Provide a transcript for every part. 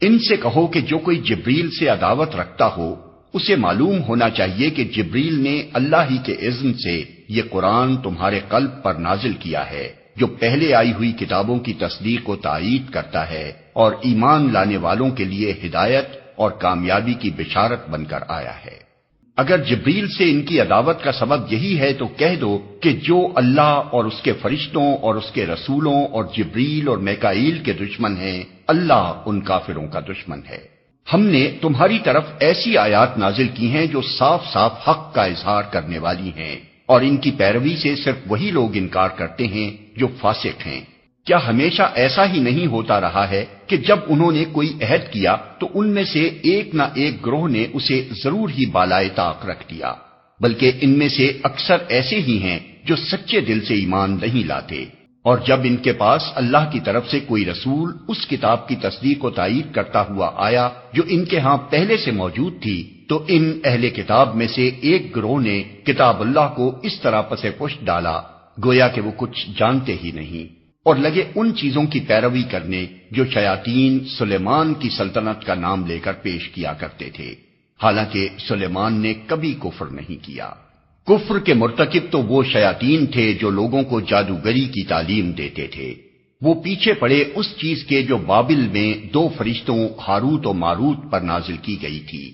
ان سے کہو کہ جو کوئی جبریل سے عداوت رکھتا ہو اسے معلوم ہونا چاہیے کہ جبریل نے اللہ ہی کے اذن سے یہ قرآن تمہارے قلب پر نازل کیا ہے، جو پہلے آئی ہوئی کتابوں کی تصدیق و تائید کرتا ہے اور ایمان لانے والوں کے لیے ہدایت اور کامیابی کی بشارت بن کر آیا ہے۔ اگر جبریل سے ان کی عداوت کا سبب یہی ہے تو کہہ دو کہ جو اللہ اور اس کے فرشتوں اور اس کے رسولوں اور جبریل اور میکائیل کے دشمن ہیں، اللہ ان کافروں کا دشمن ہے۔ ہم نے تمہاری طرف ایسی آیات نازل کی ہیں جو صاف صاف حق کا اظہار کرنے والی ہیں، اور ان کی پیروی سے صرف وہی لوگ انکار کرتے ہیں جو فاسق ہیں۔ کیا ہمیشہ ایسا ہی نہیں ہوتا رہا ہے کہ جب انہوں نے کوئی عہد کیا تو ان میں سے ایک نہ ایک گروہ نے اسے ضرور ہی بالائے طاق رکھ دیا، بلکہ ان میں سے اکثر ایسے ہی ہیں جو سچے دل سے ایمان نہیں لاتے، اور جب ان کے پاس اللہ کی طرف سے کوئی رسول اس کتاب کی تصدیق و تائید کرتا ہوا آیا جو ان کے ہاں پہلے سے موجود تھی، تو ان اہل کتاب میں سے ایک گروہ نے کتاب اللہ کو اس طرح پس پشت ڈالا گویا کہ وہ کچھ جانتے ہی نہیں، اور لگے ان چیزوں کی پیروی کرنے جو شیاطین سلیمان کی سلطنت کا نام لے کر پیش کیا کرتے تھے، حالانکہ سلیمان نے کبھی کفر نہیں کیا۔ کفر کے مرتکب تو وہ شیاطین تھے جو لوگوں کو جادوگری کی تعلیم دیتے تھے۔ وہ پیچھے پڑے اس چیز کے جو بابل میں 2 فرشتوں ہاروت و ماروت پر نازل کی گئی تھی،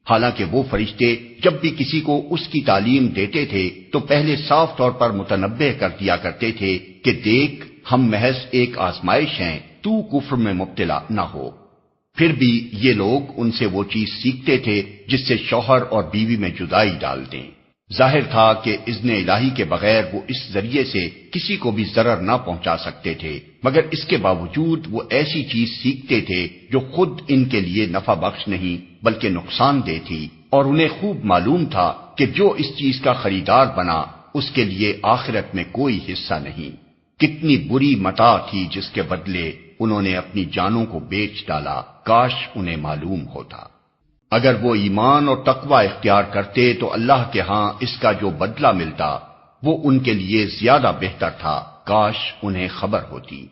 حالانکہ وہ فرشتے جب بھی کسی کو اس کی تعلیم دیتے تھے تو پہلے صاف طور پر متنبہ کر دیا کرتے تھے کہ دیکھ، ہم محض ایک آزمائش ہیں، تو کفر میں مبتلا نہ ہو۔ پھر بھی یہ لوگ ان سے وہ چیز سیکھتے تھے جس سے شوہر اور بیوی میں جدائی ڈال دیں۔ ظاہر تھا کہ اذن الہی کے بغیر وہ اس ذریعے سے کسی کو بھی ضرر نہ پہنچا سکتے تھے، مگر اس کے باوجود وہ ایسی چیز سیکھتے تھے جو خود ان کے لیے نفع بخش نہیں بلکہ نقصان دہ تھی، اور انہیں خوب معلوم تھا کہ جو اس چیز کا خریدار بنا اس کے لیے آخرت میں کوئی حصہ نہیں۔ کتنی بری متاع تھی جس کے بدلے انہوں نے اپنی جانوں کو بیچ ڈالا، کاش انہیں معلوم ہوتا۔ اگر وہ ایمان اور تقوی اختیار کرتے تو اللہ کے ہاں اس کا جو بدلہ ملتا وہ ان کے لیے زیادہ بہتر تھا، کاش انہیں خبر ہوتی۔